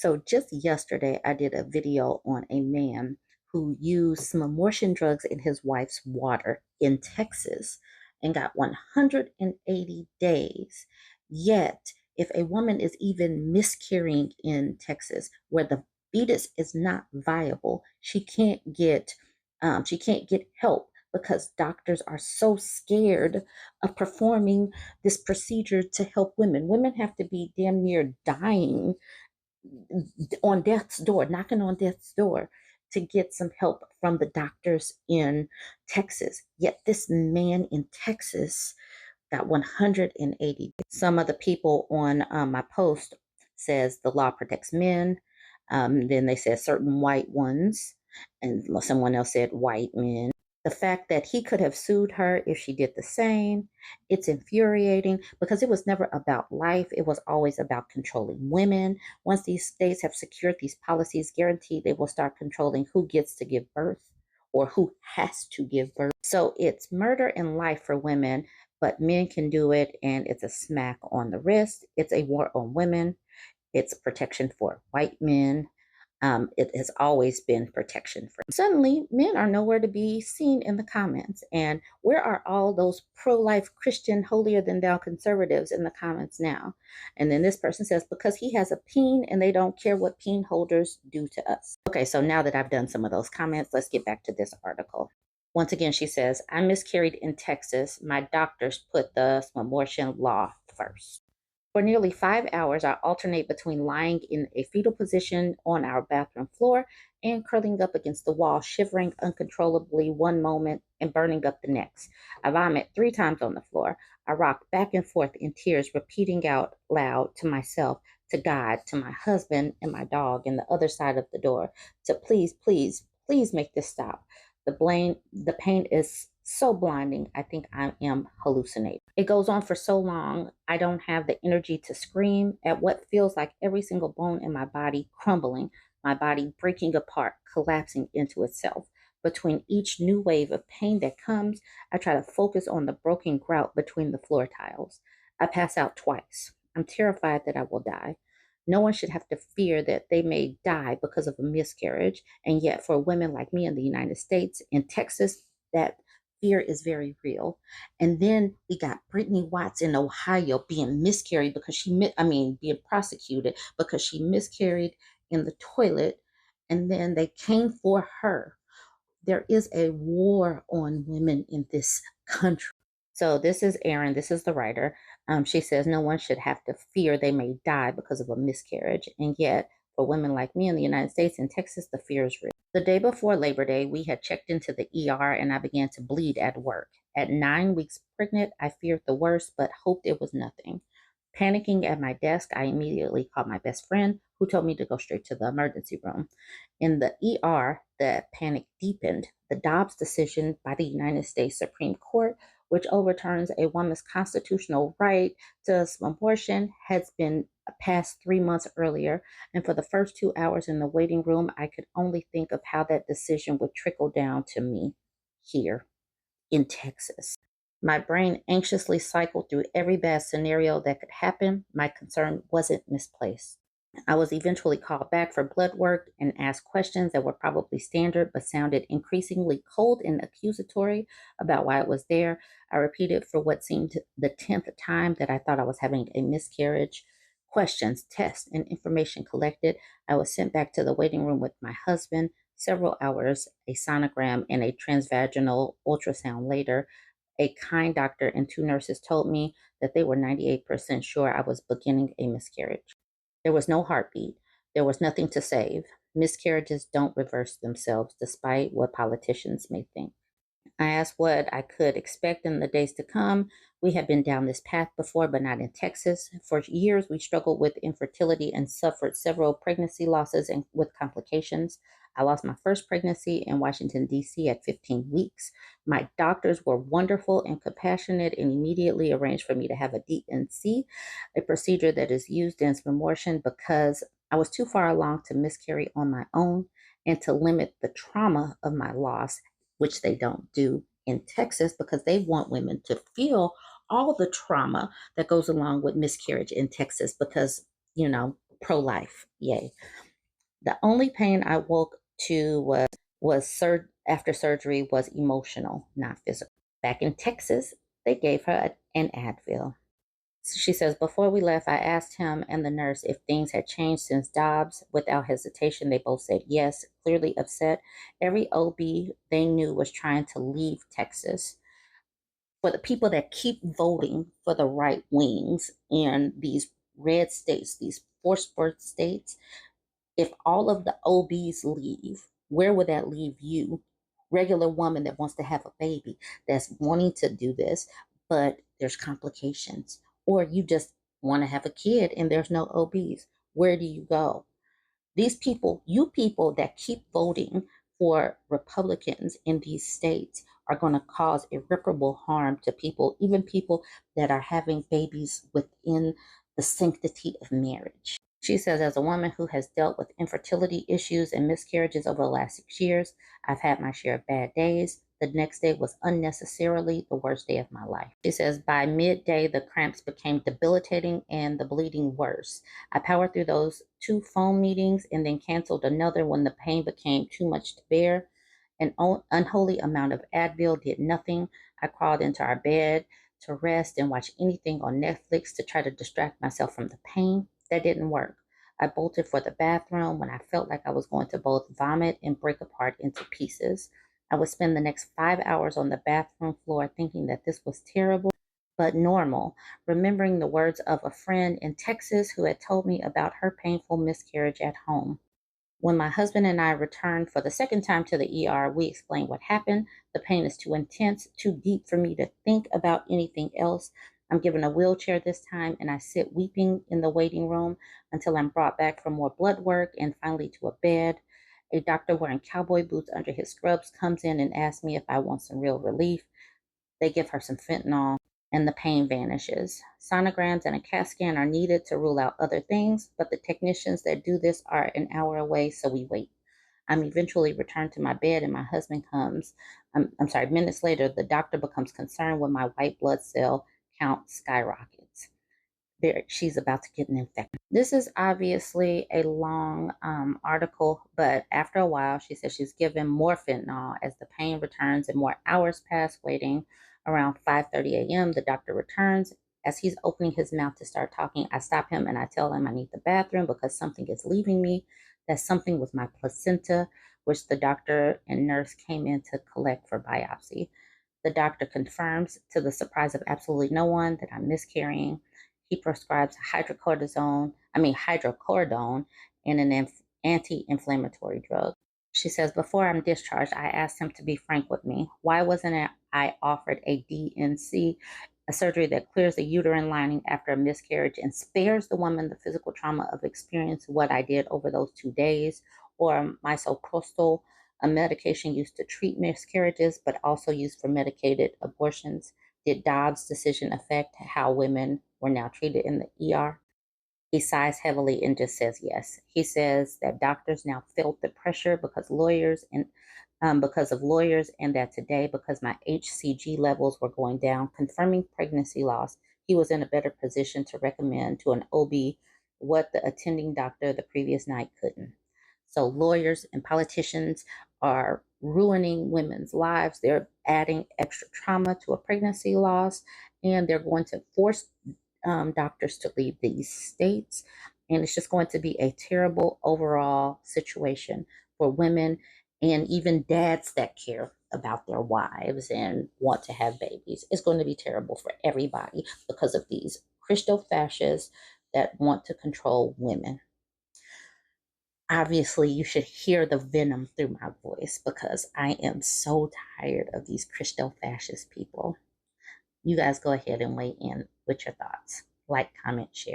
So just yesterday, I did a video on a man who used some abortion drugs in his wife's water in Texas and got 180 days. Yet, if a woman is even miscarrying in Texas, where the fetus is not viable, she can't get help because doctors are so scared of performing this procedure to help women. Women have to be damn near dying on death's door, knocking on death's door to get some help from the doctors in Texas. Yet this man in Texas got 180. Some of the people on my post says the law protects men. Then they said certain white ones, and someone else said white men. The fact that he could have sued her if she did the same, it's infuriating because it was never about life. It was always about controlling women. Once these states have secured these policies, guaranteed they will start controlling who gets to give birth or who has to give birth. So it's murder and life for women, but men can do it, and it's a smack on the wrist. It's a war on women. It's protection for white men. It has always been protection for. Suddenly, men are nowhere to be seen in the comments. And where are all those pro-life Christian, holier than thou conservatives in the comments now? And then this person says, because he has a peen and they don't care what peen holders do to us. Okay, so now that I've done some of those comments, let's get back to this article. Once again, she says, I miscarried in Texas. My doctors put the abortion law first. For nearly 5 hours, I alternate between lying in a fetal position on our bathroom floor and curling up against the wall, shivering uncontrollably one moment and burning up the next. I vomit 3 times on the floor. I rock back and forth in tears, repeating out loud to myself, to God, to my husband and my dog on the other side of the door, to please, please, please make this stop. The pain is so blinding, I think I am hallucinating. It goes on for so long, I don't have the energy to scream at what feels like every single bone in my body crumbling, my body breaking apart, collapsing into itself. Between each new wave of pain that comes, I try to focus on the broken grout between the floor tiles. I pass out twice. I'm terrified that I will die. No one should have to fear that they may die because of a miscarriage. And yet, for women like me in the United States, in Texas, that fear is very real. And then we got Brittany Watts in Ohio being miscarried because being prosecuted because she miscarried in the toilet. And then they came for her. There is a war on women in this country. So this is Erin. This is the writer. She says no one should have to fear they may die because of a miscarriage. And yet, for women like me in the United States and Texas, the fear is real. The day before Labor Day, we had checked into the ER and I began to bleed at work. At 9 weeks pregnant, I feared the worst, but hoped it was nothing. Panicking at my desk, I immediately called my best friend, who told me to go straight to the emergency room. In the ER, the panic deepened. The Dobbs decision by the United States Supreme Court, which overturns a woman's constitutional right to abortion, has been passed 3 months earlier. And for the first 2 hours in the waiting room, I could only think of how that decision would trickle down to me here in Texas. My brain anxiously cycled through every bad scenario that could happen. My concern wasn't misplaced. I was eventually called back for blood work and asked questions that were probably standard but sounded increasingly cold and accusatory about why it was there. I repeated for what seemed the 10th time that I thought I was having a miscarriage. Questions, tests, and information collected. I was sent back to the waiting room with my husband. Several hours, a sonogram, and a transvaginal ultrasound later, a kind doctor and 2 nurses told me that they were 98% sure I was beginning a miscarriage. There was no heartbeat. There was nothing to save. Miscarriages don't reverse themselves, despite what politicians may think. I asked what I could expect in the days to come. We have been down this path before, but not in Texas. For years, we struggled with infertility and suffered several pregnancy losses and with complications. I lost my first pregnancy in Washington, D.C. at 15 weeks. My doctors were wonderful and compassionate and immediately arranged for me to have a DNC, a procedure that is used in abortion because I was too far along to miscarry on my own and to limit the trauma of my loss, which they don't do in Texas because they want women to feel all the trauma that goes along with miscarriage in Texas because, pro-life, yay. The only pain I woke to after surgery was emotional, not physical. Back in Texas, they gave her an Advil. She says, before we left, I asked him and the nurse if things had changed since Dobbs. Without hesitation, they both said yes, clearly upset. Every OB they knew was trying to leave Texas. For the people that keep voting for the right wings in these red states, these forced birth states, if all of the OBs leave, where would that leave you? Regular woman that wants to have a baby, that's wanting to do this, but there's complications. Or you just want to have a kid and there's no OBs. Where do you go? These people, you people that keep voting for Republicans in these states, are going to cause irreparable harm to people, even people that are having babies within the sanctity of marriage. She says, as a woman who has dealt with infertility issues and miscarriages over the last 6 years, I've had my share of bad days. The next day was unnecessarily the worst day of my life. She says, by midday, the cramps became debilitating and the bleeding worse. I powered through those 2 phone meetings and then canceled another when the pain became too much to bear. An unholy amount of Advil did nothing. I crawled into our bed to rest and watch anything on Netflix to try to distract myself from the pain. That didn't work. I bolted for the bathroom when I felt like I was going to both vomit and break apart into pieces. I would spend the next 5 hours on the bathroom floor thinking that this was terrible but normal, remembering the words of a friend in Texas who had told me about her painful miscarriage at home. When my husband and I returned for the second time to the ER, we explained what happened. The pain is too intense, too deep for me to think about anything else. I'm given a wheelchair this time, and I sit weeping in the waiting room until I'm brought back for more blood work and finally to a bed. A doctor wearing cowboy boots under his scrubs comes in and asks me if I want some real relief. They give her some fentanyl, and the pain vanishes. Sonograms and a CAT scan are needed to rule out other things, but the technicians that do this are an hour away, so we wait. I'm eventually returned to my bed, and my husband comes. Minutes later, the doctor becomes concerned when my white blood cell count skyrockets. She's about to get an infection. This is obviously a long article, but after a while, she says she's given more fentanyl as the pain returns and more hours pass waiting. Around 5:30 a.m., the doctor returns. As he's opening his mouth to start talking, I stop him and I tell him I need the bathroom because something is leaving me. That something was my placenta, which the doctor and nurse came in to collect for biopsy. The doctor confirms, to the surprise of absolutely no one, that I'm miscarrying. He prescribes hydrocodone and an anti-inflammatory drug. She says, before I'm discharged, I asked him to be frank with me. Why wasn't I offered a DNC, a surgery that clears the uterine lining after a miscarriage and spares the woman the physical trauma of experiencing what I did over those 2 days, or misoprostol, a medication used to treat miscarriages but also used for medicated abortions? Did Dobbs' decision affect how women were now treated in the ER? He sighs heavily and just says yes. He says that doctors now felt the pressure because of lawyers, and that today, because my HCG levels were going down, confirming pregnancy loss, he was in a better position to recommend to an OB what the attending doctor the previous night couldn't. So lawyers and politicians are ruining women's lives. They're adding extra trauma to a pregnancy loss, and they're going to force doctors to leave these states. And it's just going to be a terrible overall situation for women and even dads that care about their wives and want to have babies. It's going to be terrible for everybody because of these Christofacists that want to control women. Obviously, you should hear the venom through my voice because I am so tired of these Christo-fascist people. You guys go ahead and weigh in with your thoughts. Like, comment, share.